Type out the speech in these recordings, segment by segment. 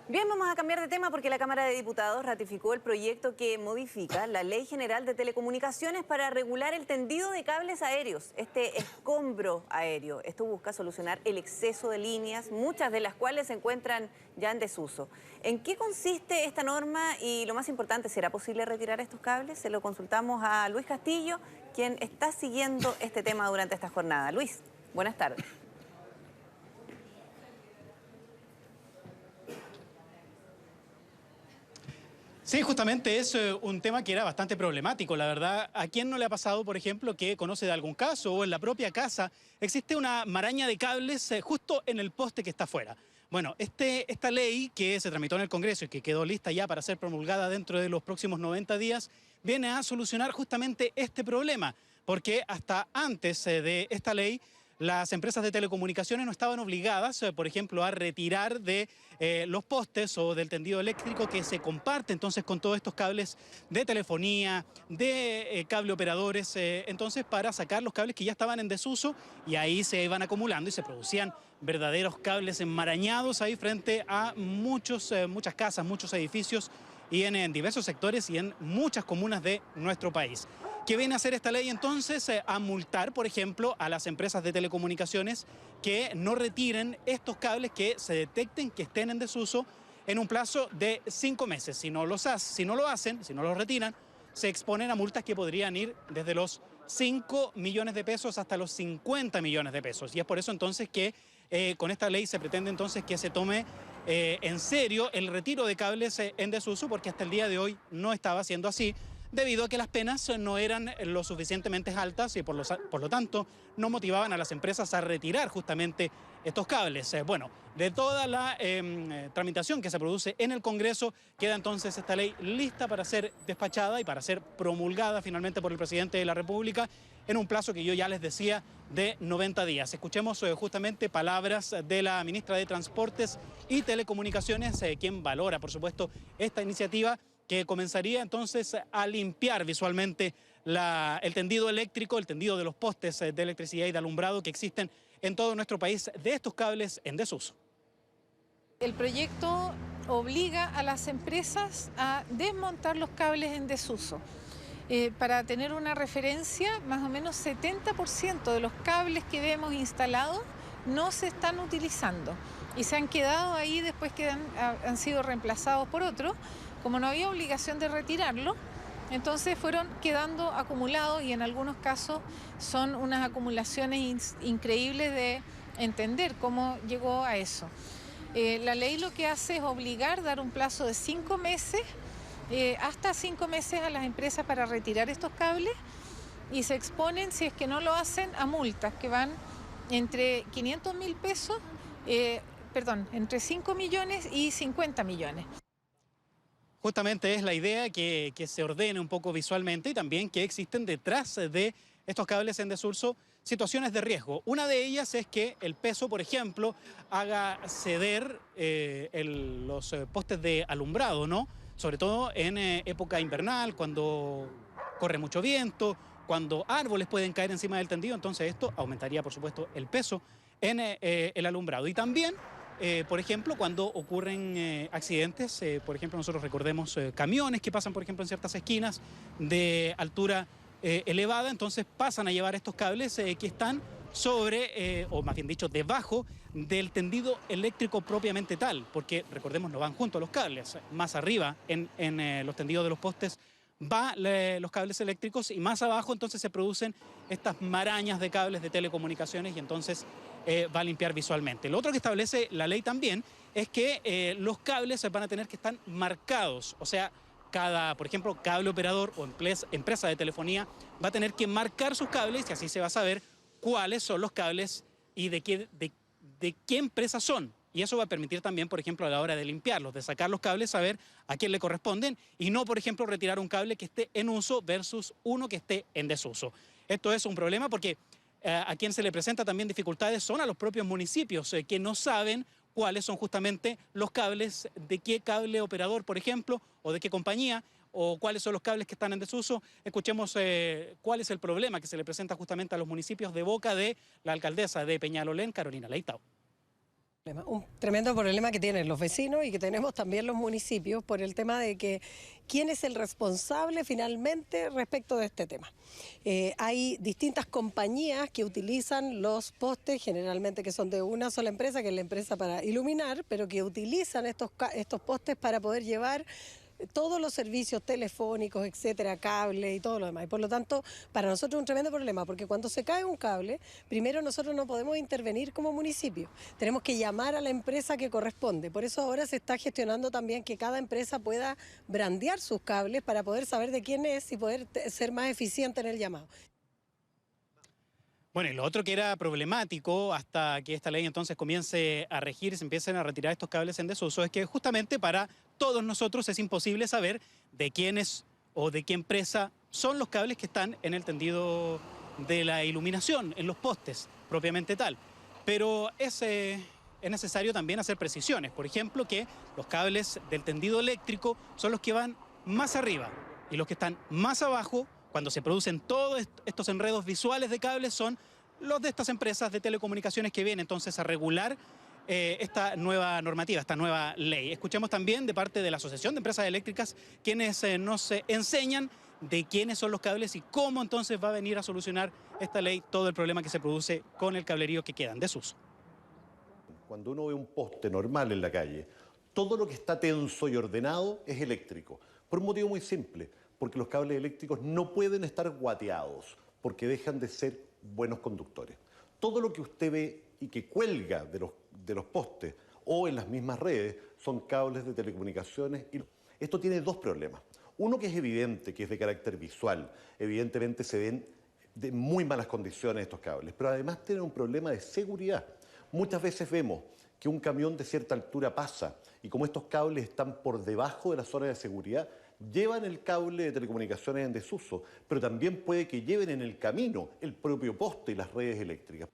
Bien, vamos a cambiar de tema porque la Cámara de Diputados ratificó el proyecto que modifica la Ley General de Telecomunicaciones para regular el tendido de cables aéreos, este escombro aéreo. Esto busca solucionar el exceso de líneas, muchas de las cuales se encuentran ya en desuso. ¿En qué consiste esta norma y lo más importante, será posible retirar estos cables? Se lo consultamos a Luis Castillo, quien está siguiendo este tema durante esta jornada. Luis, buenas tardes. Sí, justamente es un tema que era bastante problemático, la verdad. ¿A quién no le ha pasado, por ejemplo, que conoce de algún caso o en la propia casa existe una maraña de cables justo en el poste que está afuera? Bueno, esta ley que se tramitó en el Congreso y que quedó lista ya para ser promulgada dentro de los próximos 90 días, viene a solucionar justamente este problema, porque hasta antes de esta ley, las empresas de telecomunicaciones no estaban obligadas, por ejemplo, a retirar de los postes o del tendido eléctrico que se comparte entonces con todos estos cables de telefonía, de cable operadores, entonces para sacar los cables que ya estaban en desuso y ahí se iban acumulando y se producían verdaderos cables enmarañados ahí frente a muchas casas, muchos edificios y en diversos sectores y en muchas comunas de nuestro país. ¿Qué viene a hacer esta ley entonces? A multar, por ejemplo, a las empresas de telecomunicaciones que no retiren estos cables que se detecten que estén en desuso en un plazo de 5 meses. Si no lo hacen, si no los retiran, se exponen a multas que podrían ir desde los 5 millones de pesos hasta los 50 millones de pesos. Y es por eso entonces que con esta ley se pretende entonces que se tome en serio el retiro de cables en desuso, porque hasta el día de hoy no estaba siendo así, debido a que las penas no eran lo suficientemente altas y por lo tanto no motivaban a las empresas a retirar justamente estos cables. Bueno, de toda la tramitación que se produce en el Congreso, queda entonces esta ley lista para ser despachada y para ser promulgada finalmente por el presidente de la República en un plazo que yo ya les decía de 90 días. Escuchemos justamente palabras de la ministra de Transportes y Telecomunicaciones, quien valora, por supuesto, esta iniciativa que comenzaría entonces a limpiar visualmente el tendido eléctrico, el tendido de los postes de electricidad y de alumbrado que existen en todo nuestro país de estos cables en desuso. El proyecto obliga a las empresas a desmontar los cables en desuso. Para tener una referencia, más o menos 70% de los cables que vemos instalados no se están utilizando y se han quedado ahí después que han sido reemplazados por otros. Como no había obligación de retirarlo, entonces fueron quedando acumulados y en algunos casos son unas acumulaciones increíbles de entender cómo llegó a eso. La ley lo que hace es obligar, dar un plazo de 5 meses, hasta 5 meses a las empresas para retirar estos cables y se exponen, si es que no lo hacen, a multas que van entre 500.000 pesos, entre 5 millones y 50 millones. Justamente es la idea que se ordene un poco visualmente y también que existen detrás de estos cables en desuso situaciones de riesgo. Una de ellas es que el peso, por ejemplo, haga ceder los postes de alumbrado, ¿no? Sobre todo en época invernal, cuando corre mucho viento, cuando árboles pueden caer encima del tendido, entonces esto aumentaría, por supuesto, el peso en el alumbrado. Y también por ejemplo, cuando ocurren accidentes, por ejemplo, nosotros recordemos camiones que pasan, por ejemplo, en ciertas esquinas de altura elevada, entonces pasan a llevar estos cables que están sobre, o más bien dicho, debajo del tendido eléctrico propiamente tal, porque recordemos, no van juntos los cables, más arriba en los tendidos de los postes van los cables eléctricos y más abajo entonces se producen estas marañas de cables de telecomunicaciones y entonces va a limpiar visualmente. Lo otro que establece la ley también es que los cables van a tener que estar marcados, o sea, por ejemplo, cable operador o empresa de telefonía va a tener que marcar sus cables y así se va a saber cuáles son los cables y de qué empresa son. Y eso va a permitir también, por ejemplo, a la hora de limpiarlos, de sacar los cables, saber a quién le corresponden y no, por ejemplo, retirar un cable que esté en uso versus uno que esté en desuso. Esto es un problema porque a quien se le presenta también dificultades son a los propios municipios que no saben cuáles son justamente los cables, de qué cable operador, por ejemplo, o de qué compañía, o cuáles son los cables que están en desuso. Escuchemos cuál es el problema que se le presenta justamente a los municipios de boca de la alcaldesa de Peñalolén, Carolina Leitao. Un tremendo problema que tienen los vecinos y que tenemos también los municipios por el tema de que quién es el responsable finalmente respecto de este tema. Hay distintas compañías que utilizan los postes, generalmente que son de una sola empresa, que es la empresa para iluminar, pero que utilizan estos postes para poder llevar todos los servicios telefónicos, etcétera, cable y todo lo demás. Y por lo tanto, para nosotros es un tremendo problema, porque cuando se cae un cable, primero nosotros no podemos intervenir como municipio. Tenemos que llamar a la empresa que corresponde. Por eso ahora se está gestionando también que cada empresa pueda brandear sus cables para poder saber de quién es y poder ser más eficiente en el llamado. Bueno, y lo otro que era problemático hasta que esta ley entonces comience a regir y se empiecen a retirar estos cables en desuso es que justamente para todos nosotros es imposible saber de quiénes o de qué empresa son los cables que están en el tendido de la iluminación, en los postes propiamente tal. Pero es necesario también hacer precisiones. Por ejemplo, que los cables del tendido eléctrico son los que van más arriba y los que están más abajo, cuando se producen todos estos enredos visuales de cables, son los de estas empresas de telecomunicaciones que vienen entonces a regular esta nueva normativa, esta nueva ley. Escuchemos también de parte de la Asociación de Empresas Eléctricas quienes nos enseñan de quiénes son los cables y cómo entonces va a venir a solucionar esta ley todo el problema que se produce con el cablerío que queda en desuso. Cuando uno ve un poste normal en la calle, todo lo que está tenso y ordenado es eléctrico, por un motivo muy simple, porque los cables eléctricos no pueden estar guateados, porque dejan de ser buenos conductores. Todo lo que usted ve y que cuelga de los postes o en las mismas redes son cables de telecomunicaciones. Y esto tiene dos problemas. Uno que es evidente, que es de carácter visual. Evidentemente se ven de muy malas condiciones estos cables, pero además tienen un problema de seguridad. Muchas veces vemos que un camión de cierta altura pasa y como estos cables están por debajo de la zona de seguridad, llevan el cable de telecomunicaciones en desuso, pero también puede que lleven en el camino el propio poste y las redes eléctricas.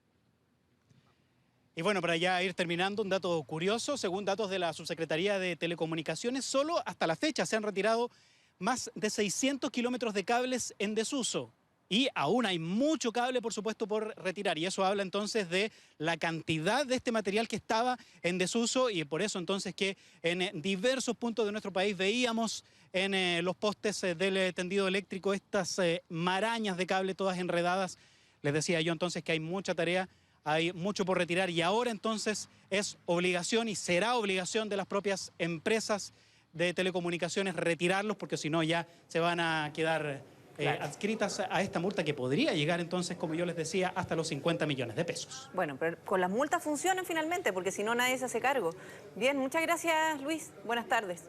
Y bueno, para ya ir terminando, un dato curioso, según datos de la Subsecretaría de Telecomunicaciones, solo hasta la fecha se han retirado más de 600 kilómetros de cables en desuso. Y aún hay mucho cable, por supuesto, por retirar. Y eso habla entonces de la cantidad de este material que estaba en desuso y por eso entonces que en diversos puntos de nuestro país veíamos en los postes del tendido eléctrico estas marañas de cable todas enredadas. Les decía yo entonces que hay mucha tarea, hay mucho por retirar y ahora entonces es obligación y será obligación de las propias empresas de telecomunicaciones retirarlos porque si no ya se van a quedar adscritas a esta multa que podría llegar entonces, como yo les decía, hasta los 50 millones de pesos. Bueno, pero con las multas funcionan finalmente porque si no nadie se hace cargo. Bien, muchas gracias Luis. Buenas tardes.